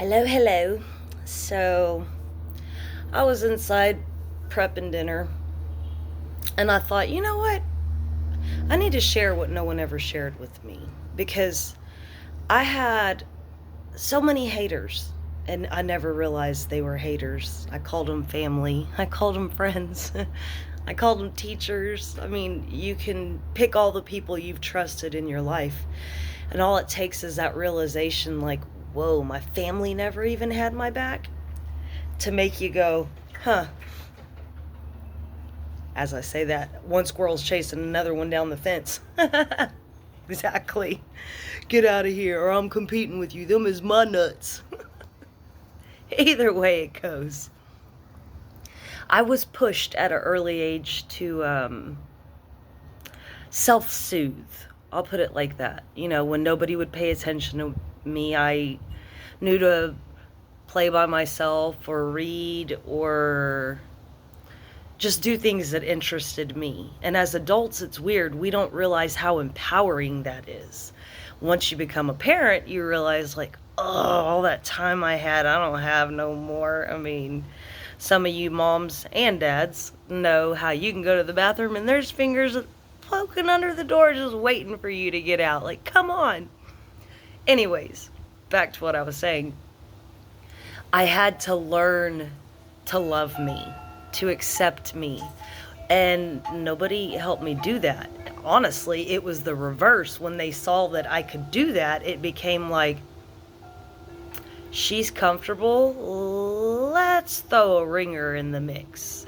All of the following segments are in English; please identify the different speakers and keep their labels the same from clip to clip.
Speaker 1: Hello, hello. So, I was inside prepping dinner, and I thought, you know what? I need to share what no one ever shared with me because I had so many haters, and I never realized they were haters. I called them family, I called them friends, I called them teachers. I mean, you can pick all the people you've trusted in your life, and all it takes is that realization like, whoa, my family never even had my back to make you go, huh. As I say that, one squirrel's chasing another one down the fence. Exactly. Get out of here, or I'm competing with you. Them is my nuts. Either way it goes. I was pushed at an early age to self soothe. I'll put it like that. You know, when nobody would pay attention to me, I knew to play by myself or read or just do things that interested me. And as adults, it's weird. We don't realize how empowering that is. Once you become a parent, you realize, like, oh, all that time I had, I don't have no more. I mean, some of you moms and dads know how you can go to the bathroom and there's fingers poking under the door just waiting for you to get out. Like, come on. Anyways, back to what I was saying. I had to learn to love me, to accept me. And nobody helped me do that. Honestly, it was the reverse. When they saw that I could do that, it became like, she's comfortable, let's throw a ringer in the mix.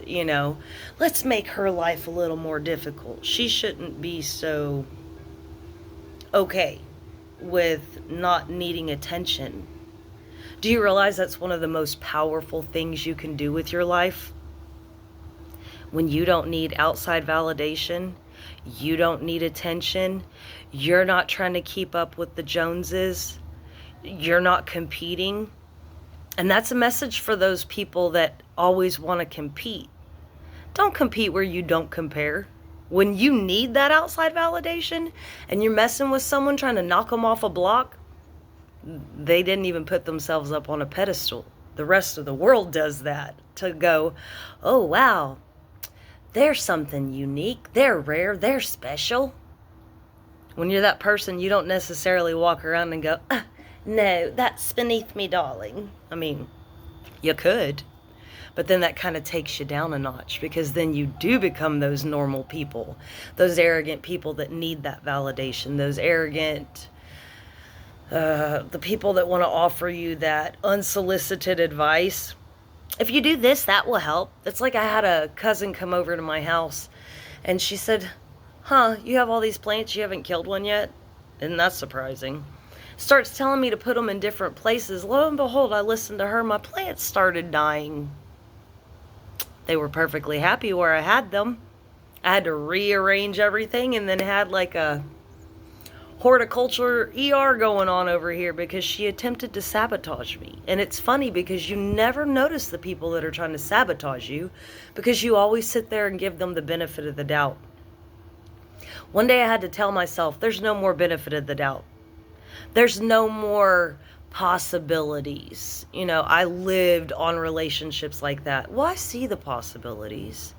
Speaker 1: Let's make her life a little more difficult. She shouldn't be so okay with not needing attention. Do you realize that's one of the most powerful things you can do with your life? When you don't need outside validation, you don't need attention, you're not trying to keep up with the Joneses, you're not competing. And that's a message for those people that always want to compete. Don't compete where you don't compare. When you need that outside validation and you're messing with someone trying to knock them off a block, they didn't even put themselves up on a pedestal. The rest of the world does that to go, oh wow, they're something unique, they're rare, they're special. When you're that person, you don't necessarily walk around and go, no, that's beneath me, darling. I mean, you could, but then that kind of takes you down a notch, because then you do become those normal people, those arrogant people that need that validation, those arrogant, the people that want to offer you that unsolicited advice. If you do this, that will help. It's like I had a cousin come over to my house and she said, you have all these plants, you haven't killed one yet? Isn't that surprising? Starts telling me to put them in different places. Lo and behold, I listened to her, my plants started dying. They were perfectly happy where I had them. I had to rearrange everything and then had like a horticulture ER going on over here because she attempted to sabotage me. And it's funny because you never notice the people that are trying to sabotage you, because you always sit there and give them the benefit of the doubt. One day I had to tell myself, there's no more benefit of the doubt. There's no more possibilities. I lived on relationships like that. Well, I see the possibilities.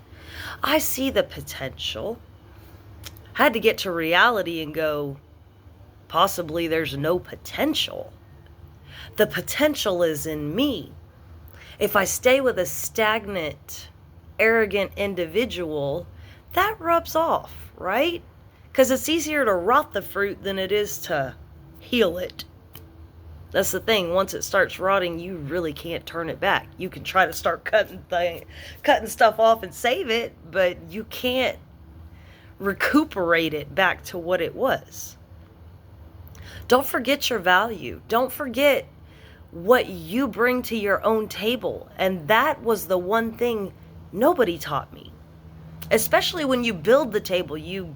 Speaker 1: I see the potential. I had to get to reality and go, possibly there's no potential. The potential is in me. If I stay with a stagnant, arrogant individual, that rubs off, right? Because it's easier to rot the fruit than it is to heal it. That's the thing. Once it starts rotting, you really can't turn it back. You can try to start cutting stuff off and save it, but you can't recuperate it back to what it was. Don't forget your value. Don't forget what you bring to your own table. And that was the one thing nobody taught me. Especially when you build the table, you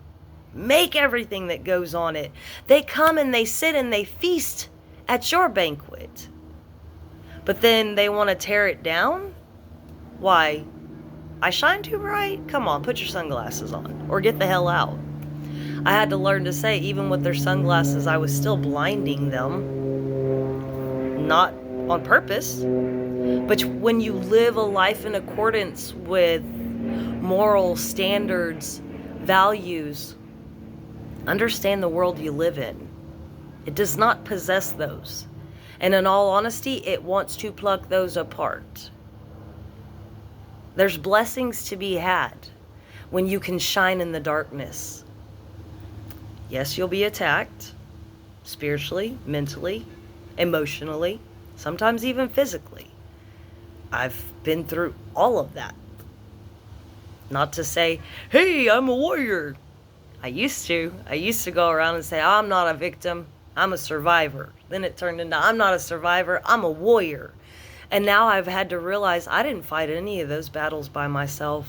Speaker 1: make everything that goes on it. They come and they sit and they feast at your banquet. But then they want to tear it down? Why? I shine too bright? Come on, put your sunglasses on or get the hell out. I had to learn to say, even with their sunglasses, I was still blinding them. Not on purpose. But when you live a life in accordance with moral standards, values, understand the world you live in. It does not possess those. And in all honesty, it wants to pluck those apart. There's blessings to be had when you can shine in the darkness. Yes, you'll be attacked spiritually, mentally, emotionally, sometimes even physically. I've been through all of that. Not to say, hey, I'm a warrior. I used to go around and say, I'm not a victim, I'm a survivor. Then it turned into, I'm not a survivor, I'm a warrior. And now I've had to realize I didn't fight any of those battles by myself.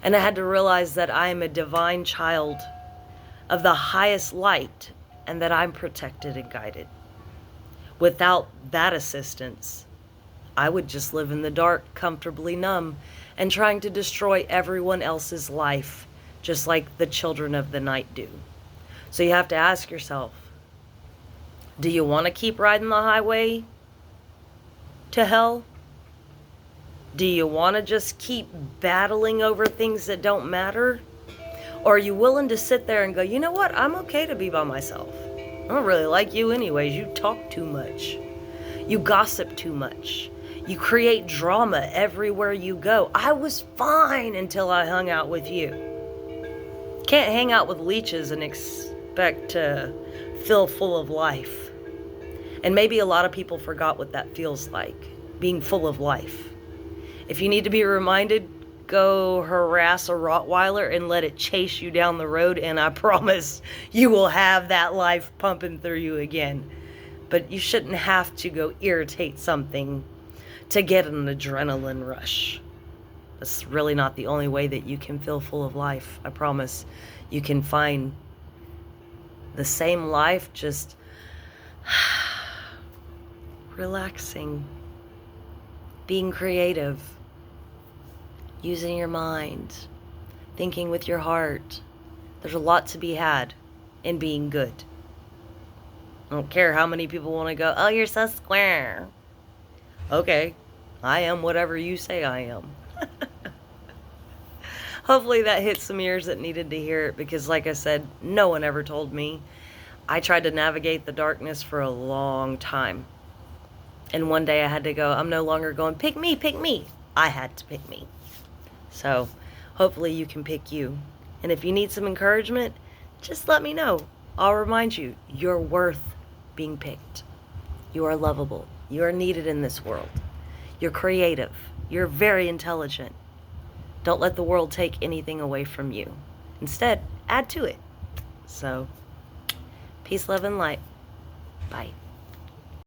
Speaker 1: And I had to realize that I am a divine child of the highest light and that I'm protected and guided. Without that assistance, I would just live in the dark, comfortably numb, and trying to destroy everyone else's life, just like the children of the night do. So you have to ask yourself, do you want to keep riding the highway to hell? Do you want to just keep battling over things that don't matter? Or are you willing to sit there and go, you know what, I'm okay to be by myself. I don't really like you anyways. You talk too much. You gossip too much. You create drama everywhere you go. I was fine until I hung out with you. Can't hang out with leeches and expect to feel full of life. And maybe a lot of people forgot what that feels like, being full of life. If you need to be reminded, go harass a Rottweiler and let it chase you down the road, and I promise you will have that life pumping through you again. But you shouldn't have to go irritate something to get an adrenaline rush. That's really not the only way that you can feel full of life. I promise you can find the same life, just relaxing, being creative, using your mind, thinking with your heart. There's a lot to be had in being good. I don't care how many people want to go, oh, you're so square. Okay, I am whatever you say I am. Hopefully that hit some ears that needed to hear it, because like I said, no one ever told me. I tried to navigate the darkness for a long time. And one day I had to go, I'm no longer going, pick me, pick me. I had to pick me. So hopefully you can pick you. And if you need some encouragement, just let me know. I'll remind you, you're worth being picked. You are lovable. You are needed in this world. You're creative. You're very intelligent. Don't let the world take anything away from you. Instead, add to it. So, peace, love, and light. Bye.